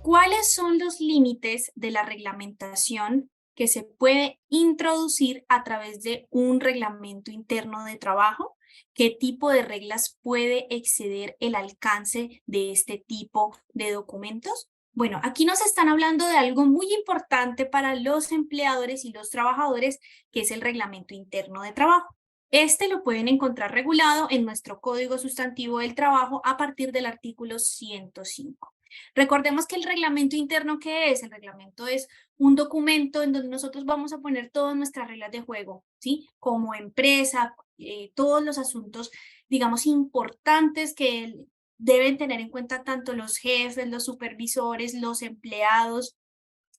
¿Cuáles son los límites de la reglamentación que se puede introducir a través de un reglamento interno de trabajo? ¿Qué tipo de reglas puede exceder el alcance de este tipo de documentos? Bueno, aquí nos están hablando de algo muy importante para los empleadores y los trabajadores, que es el reglamento interno de trabajo. Este lo pueden encontrar regulado en nuestro Código Sustantivo del Trabajo a partir del artículo 105. Recordemos que el reglamento interno, ¿qué es? El reglamento es un documento en donde nosotros vamos a poner todas nuestras reglas de juego, ¿sí? Como empresa, todos los asuntos, digamos, importantes que deben tener en cuenta tanto los jefes, los supervisores, los empleados,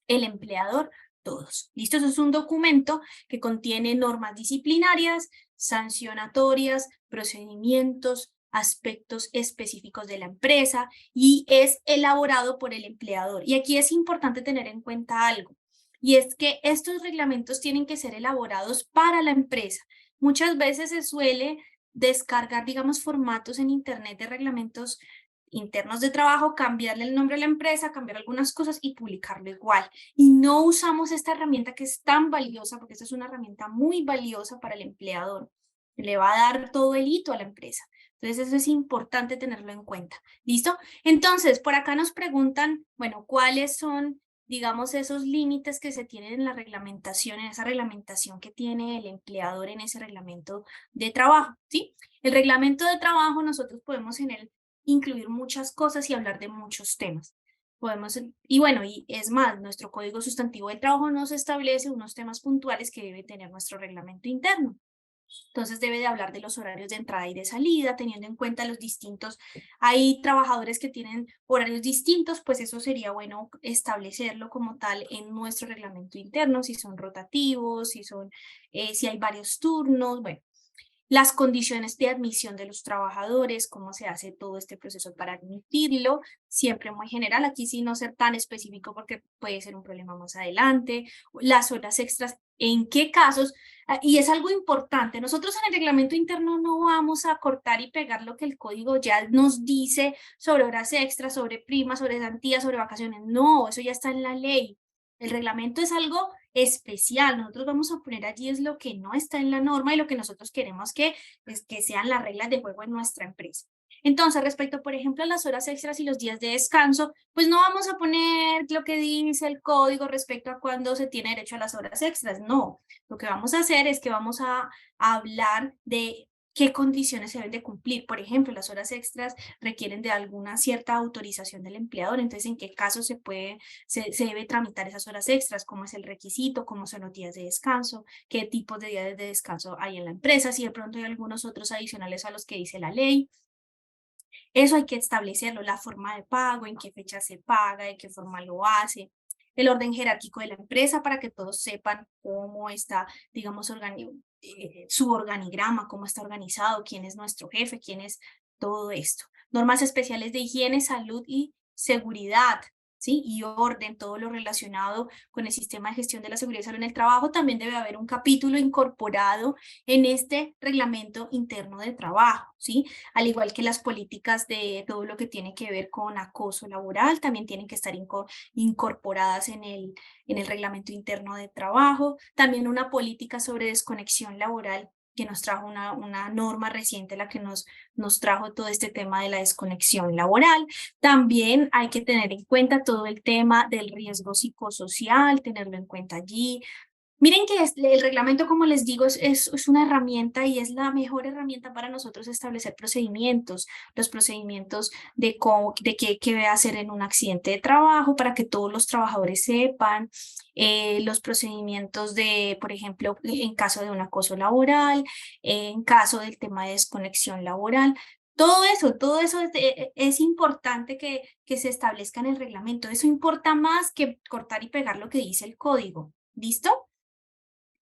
el empleador, todos. ¿Listo? Eso es un documento que contiene normas disciplinarias, sancionatorias, procedimientos, aspectos específicos de la empresa y es elaborado por el empleador. Y aquí es importante tener en cuenta algo, y es que estos reglamentos tienen que ser elaborados para la empresa. Muchas veces se suele descargar, digamos, formatos en Internet de reglamentos internos de trabajo, cambiarle el nombre a la empresa, cambiar algunas cosas y publicarlo igual. Y no usamos esta herramienta que es tan valiosa, porque esta es una herramienta muy valiosa para el empleador. Le va a dar todo el hito a la empresa. Entonces, eso es importante tenerlo en cuenta. ¿Listo? Entonces, por acá nos preguntan, bueno, ¿cuáles son, digamos, esos límites que se tienen en la reglamentación, en esa reglamentación que tiene el empleador en ese reglamento de trabajo? ¿Sí? El reglamento de trabajo, nosotros podemos en él incluir muchas cosas y hablar de muchos temas. Podemos, y bueno, y es más, nuestro Código Sustantivo del Trabajo nos establece unos temas puntuales que debe tener nuestro reglamento interno. Entonces debe de hablar de los horarios de entrada y de salida, teniendo en cuenta los distintos, hay trabajadores que tienen horarios distintos, pues eso sería bueno establecerlo como tal en nuestro reglamento interno, si son rotativos, si son, si hay varios turnos, bueno, las condiciones de admisión de los trabajadores, cómo se hace todo este proceso para admitirlo, siempre muy general, aquí sí no ser tan específico porque puede ser un problema más adelante, las horas extras, en qué casos, y es algo importante, nosotros en el reglamento interno no vamos a cortar y pegar lo que el código ya nos dice sobre horas extras, sobre primas, sobre cesantías, sobre vacaciones, no, eso ya está en la ley. El reglamento es algo especial. Nosotros vamos a poner allí es lo que no está en la norma y lo que nosotros queremos que, pues, que sean las reglas de juego en nuestra empresa. Entonces, respecto, por ejemplo, a las horas extras y los días de descanso, pues no vamos a poner lo que dice el código respecto a cuándo se tiene derecho a las horas extras. No, lo que vamos a hacer es que vamos a hablar de qué condiciones se deben de cumplir. Por ejemplo, las horas extras requieren de alguna cierta autorización del empleador. Entonces, ¿en qué caso se debe tramitar esas horas extras? ¿Cómo es el requisito? ¿Cómo son los días de descanso? ¿Qué tipos de días de descanso hay en la empresa? Si de pronto hay algunos otros adicionales a los que dice la ley. Eso hay que establecerlo, la forma de pago, en qué fecha se paga, de qué forma lo hace, el orden jerárquico de la empresa para que todos sepan cómo está, digamos, su organigrama, cómo está organizado, quién es nuestro jefe, quién es todo esto. Normas especiales de higiene, salud y seguridad, ¿sí? Y orden, todo lo relacionado con el sistema de gestión de la seguridad y salud en el trabajo. También debe haber un capítulo incorporado en este reglamento interno de trabajo, ¿sí? Al igual que las políticas de todo lo que tiene que ver con acoso laboral, también tienen que estar incorporadas en el reglamento interno de trabajo. También una política sobre desconexión laboral que nos trajo una norma reciente, la que nos trajo todo este tema de la desconexión laboral. También hay que tener en cuenta todo el tema del riesgo psicosocial, tenerlo en cuenta allí. Miren que el reglamento, como les digo, es una herramienta y es la mejor herramienta para nosotros establecer procedimientos, los procedimientos de, de qué debe hacer en un accidente de trabajo para que todos los trabajadores sepan, los procedimientos de, por ejemplo, en caso de un acoso laboral, en caso del tema de desconexión laboral. Todo eso es importante que se establezca en el reglamento. Eso importa más que cortar y pegar lo que dice el código. ¿Listo?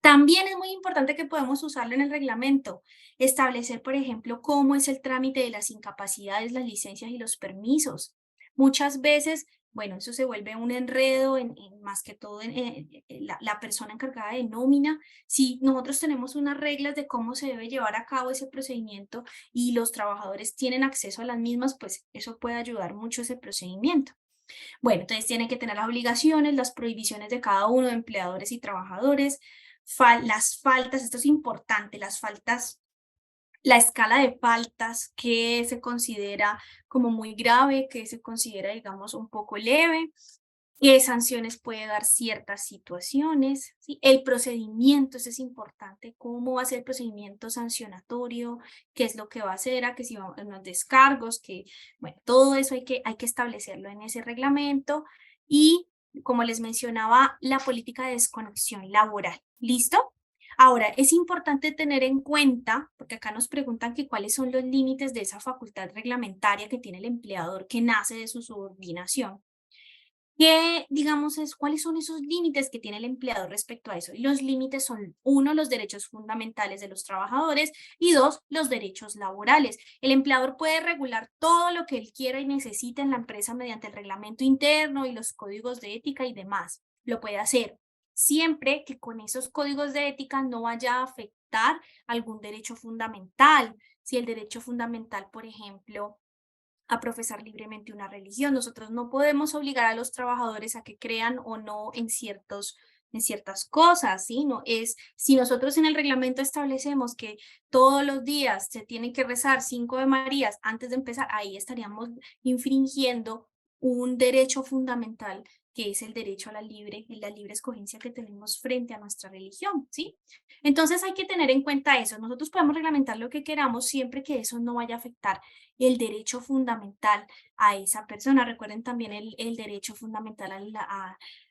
También es muy importante que podamos usarlo en el reglamento, establecer, por ejemplo, cómo es el trámite de las incapacidades, las licencias y los permisos. Muchas veces, bueno, eso se vuelve un enredo, más que todo en la persona encargada de nómina. Si nosotros tenemos unas reglas de cómo se debe llevar a cabo ese procedimiento y los trabajadores tienen acceso a las mismas, pues eso puede ayudar mucho ese procedimiento. Bueno, entonces tienen que tener las obligaciones, las prohibiciones de cada uno de empleadores y trabajadores, las faltas, esto es importante, las faltas, la escala de faltas que se considera como muy grave, que se considera, digamos, un poco leve, qué sanciones puede dar ciertas situaciones, ¿sí? El procedimiento, eso es importante, cómo va a ser el procedimiento sancionatorio, qué es lo que va a hacer, a que si van los descargos, que, bueno, todo eso hay que establecerlo en ese reglamento y, como les mencionaba, la política de desconexión laboral. ¿Listo? Ahora, es importante tener en cuenta, porque acá nos preguntan que cuáles son los límites de esa facultad reglamentaria que tiene el empleador que nace de su subordinación. ¿Qué, digamos, cuáles son esos límites que tiene el empleador respecto a eso? Y los límites son, uno, los derechos fundamentales de los trabajadores y dos, los derechos laborales. El empleador puede regular todo lo que él quiera y necesite en la empresa mediante el reglamento interno y los códigos de ética y demás. Lo puede hacer siempre que con esos códigos de ética no vaya a afectar algún derecho fundamental. Si el derecho fundamental, por ejemplo, a profesar libremente una religión. Nosotros no podemos obligar a los trabajadores a que crean o no en ciertas cosas, ¿sí? No es, si nosotros en el reglamento establecemos que todos los días se tienen que rezar 5 Ave Marías antes de empezar, ahí estaríamos infringiendo un derecho fundamental que es el derecho a la libre escogencia que tenemos frente a nuestra religión, ¿sí? Entonces hay que tener en cuenta eso. Nosotros podemos reglamentar lo que queramos siempre que eso no vaya a afectar el derecho fundamental a esa persona. Recuerden también el derecho fundamental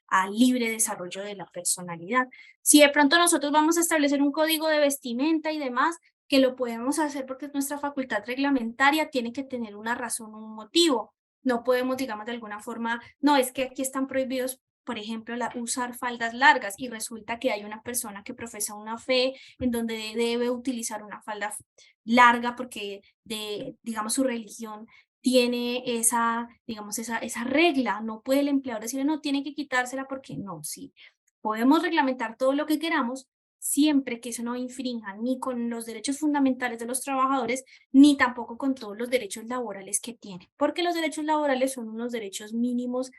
al libre desarrollo de la personalidad. Si de pronto nosotros vamos a establecer un código de vestimenta y demás, que lo podemos hacer porque es nuestra facultad reglamentaria, tiene que tener una razón, un motivo. No podemos, digamos, de alguna forma, no, es que aquí están prohibidos, por ejemplo, usar faldas largas y resulta que hay una persona que profesa una fe en donde debe utilizar una falda larga porque digamos, su religión tiene esa, digamos, esa regla. No puede el empleador decirle, no, tiene que quitársela porque no, sí. Podemos reglamentar todo lo que queramos siempre que eso no infrinja ni con los derechos fundamentales de los trabajadores, ni tampoco con todos los derechos laborales que tienen, porque los derechos laborales son unos derechos mínimos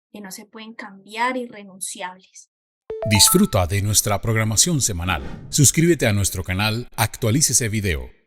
que no se pueden cambiar, irrenunciables. Disfruta de nuestra programación semanal. Suscríbete a nuestro canal, actualícese video